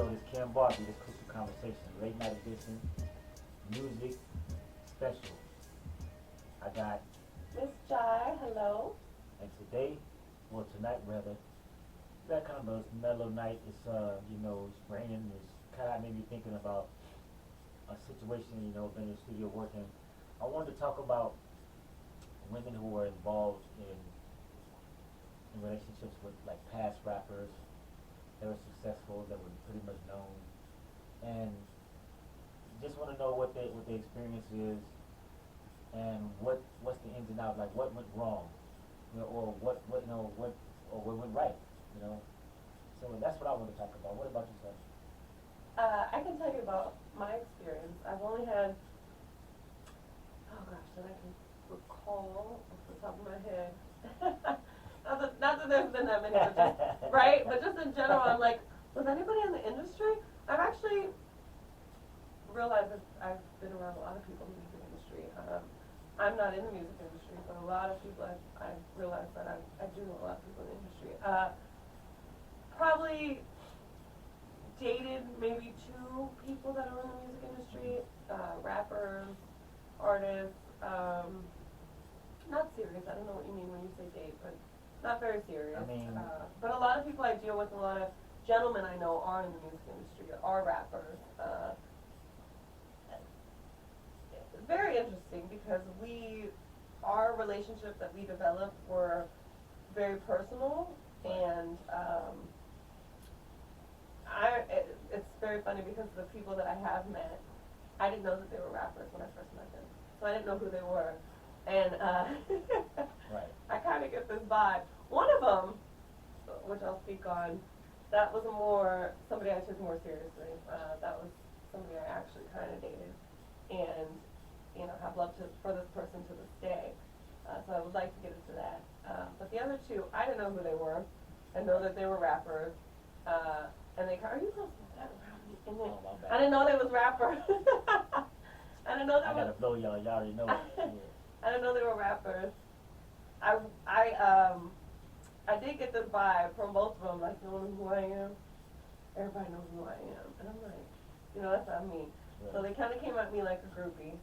show. This Kim Barbie, this Crucial Conversation, late night edition, music special. I got, Miss Jai, hello. and today, well tonight rather, that kind of a mellow night. It's it's raining. It's kind of made me thinking about a situation. Been in the studio working. I wanted to talk about women who were involved in relationships with like past rappers that were successful, that were pretty much known, and just want to know what the experience is and what's the ins and outs, like what went wrong, or what went right, you know. So that's what I want to talk about. What about yourself? I can tell you about my experience. I've only had, oh gosh, that I can recall off the top of my head. not that there's been that many, but just, right? But just in general, I'm like, was anybody in the industry? I've actually realized that I've been around a lot of people in the music industry. I'm not in the music industry, but a lot of people I've realized that I do know a lot of people in the industry. Probably dated maybe two people that are in the music industry, rappers, artists, not serious, I don't know what you mean when you say date, but not very serious. I mean, but a lot of people I deal with, a lot of gentlemen I know are in the music industry, are rappers. Very interesting because our relationship that we developed were very personal, and it's very funny because the people that I have met, I didn't know that they were rappers when I first met them, so I didn't know who they were, and right. I kind of get this vibe. One of them, which I'll speak on, that was somebody I took more seriously. That was somebody I actually kind of dated, and have love for this person to this day. So I would like to get into that. But the other two, I didn't know who they were. I know that they were rappers. And are you supposed to that around me? And then, Oh, my bad. I didn't know they was rappers. I didn't know I gotta blow y'all. Y'all already know it. Yeah. I didn't know they were rappers. I did get this vibe from both of them, like, you know who I am? Everybody knows who I am. And I'm like, that's not me. Right. So they kind of came at me like a groupie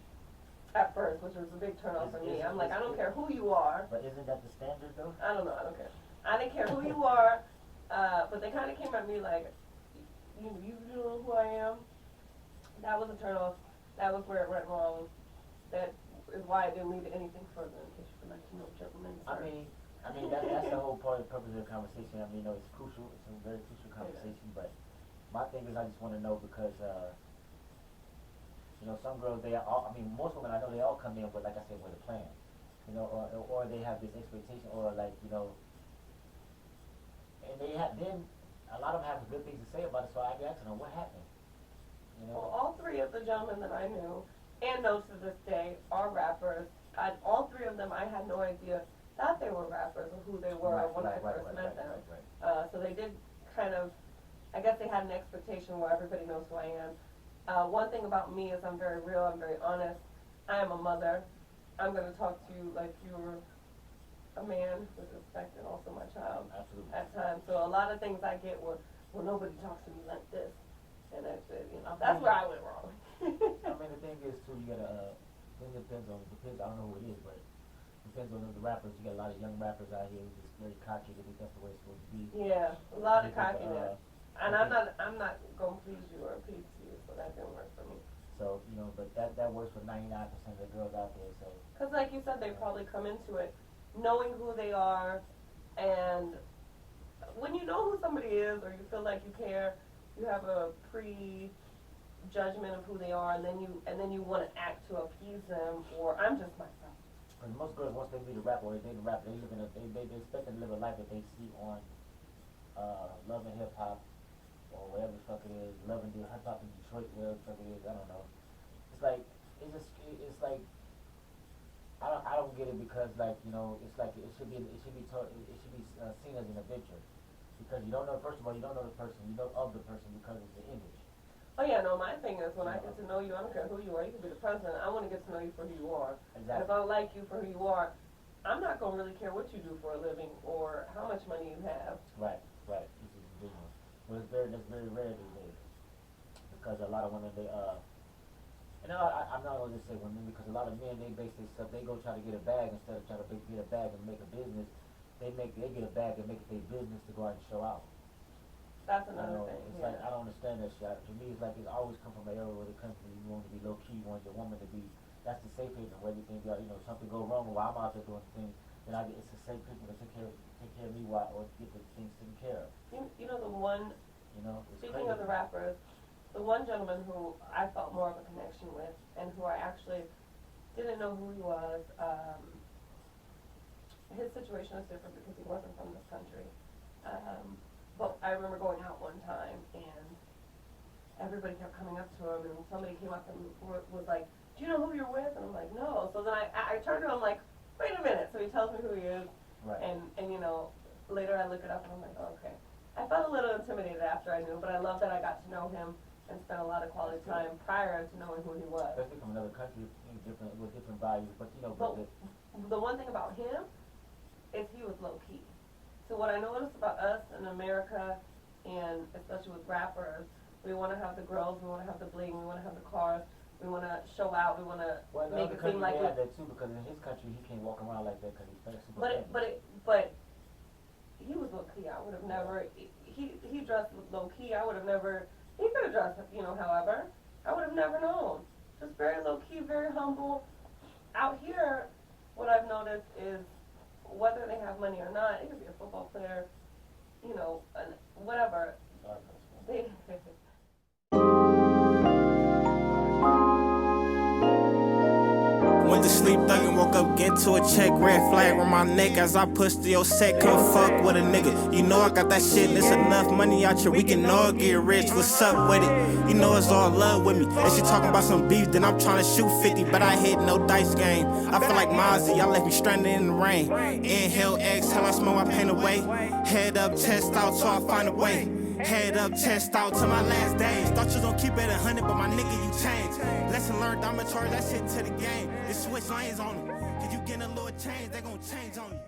at first, which was a big turn off for me. I'm like, I don't care who you are. But isn't that the standard though? I don't know, I don't care. I didn't care who you are, but they kind of came at me like, you know who I am? That was a turn off. That was where it went wrong. That is why I didn't lead to anything further, in case you would like to know, gentlemen. I mean that's the whole purpose of the conversation. I mean, it's crucial. It's a very crucial conversation. But my thing is, I just want to know because some girls, most women I know, they all come in with, like I said, with a plan, or they have this expectation, or like, and then a lot of them have good things to say about it. So I be asking them, what happened? Well, all three of the gentlemen that I knew, and know to this day, are rappers. All three of them, I had no idea that they were rappers or who they were when I first met them. So they did kind of, I guess they had an expectation where everybody knows who I am. One thing about me is I'm very real, I'm very honest. I am a mother. I'm going to talk to you like you're a man with respect, and also my child. Absolutely. At times. So a lot of things I get were, well, nobody talks to me like this. And that's it, that's where I went wrong. I mean, the thing is, too, you gotta, it depends, I don't know who it is, but it depends on the rappers. You got a lot of young rappers out here who just very cocky. They think that's the way it's supposed to be. Yeah, a lot of cockiness. And I'm not gonna please you or appease you, so that didn't work for me. So, but that works for 99% of the girls out there, so. Because like you said, they probably come into it knowing who they are, and when you know who somebody is, or you feel like you care, you have a pre-judgment of who they are, and then you want to act to appease them, or I'm just myself. And most girls, once they meet a rapper or they date a rapper, they expect them to live a life that they see on Love and Hip Hop, or whatever the fuck it is, Love and Hip Hop in Detroit, whatever the fuck it is, I don't know. It's like, I don't get it, because like, it's like it should be seen as an adventure, because you don't know, first of all, you don't know the person, you know of the person because of the image. Oh yeah, no, my thing is when I get to know you, I don't care who you are, you can be the president, I want to get to know you for who you are. Exactly. And if I like you for who you are, I'm not going to really care what you do for a living or how much money you have. Right, this is a big one. Well, that's very rare these days. because a lot of women and I'm not gonna just say women because a lot of men they base their stuff they go try to get a bag instead of try to get a bag and make a business. They get a bag and make it their business to go out and show out. That's another thing. It's Yeah. like I don't understand that shit. To me, it's like it's always come from an era where the country you want to be low key, you want your woman to be. That's the safe haven where everything got something go wrong while I'm out there doing things. Then it's the same people that take care of me while or get the things taken care of. You know the one. It's Speaking crazy. of the rappers, the one gentleman who I felt more of a connection with, and who I actually didn't know who he was. His situation was different because he wasn't from this country. But I remember going out one time and everybody kept coming up to him, and somebody came up and was like, "Do you know who you're with?" And I'm like, "No." So then I turned to him like, "Wait a minute." So he tells me who he is, Right. and later I look it up and I'm like, oh, okay. I felt a little intimidated after I knew, but I love that I got to know him and spent a lot of quality time prior to knowing who he was. Especially from another country, with different values, but But the one thing about him is he was low key. So what I noticed about us in America, and especially with rappers, we want to have the girls, we want to have the bling, we want to have the cars, we want to show out, we want to make it seem like they have that too because in his country he can't walk around like that because he's super famous. But he was low key. I would have never. He dressed low key. I would have never. He could have dressed, however. I would have never known. Just very low key, very humble. Out here, what I've noticed is whether they have money or not, it could be a football player, and whatever. They, Went to sleep thuggin', woke up, get to a check, red flag on my neck as I pushed to your set, come fuck with a nigga. You know I got that shit, and it's enough money out here, we can all get rich, what's up with it? You know it's all love with me, and she talking about some beef, then I'm trying to shoot 50, but I hit no dice game. I feel like Mozzie, y'all left me stranded in the rain. Inhale, exhale, I smoke my pain away. Head up, chest out, so I find a way. Head up, chest out to my last days. Thought you was gonna keep it 100, but my nigga, you changed. Lesson learned, I'ma charge that shit to the game. Just switch lanes on them. Cause you getting a little change, they gon' change on you.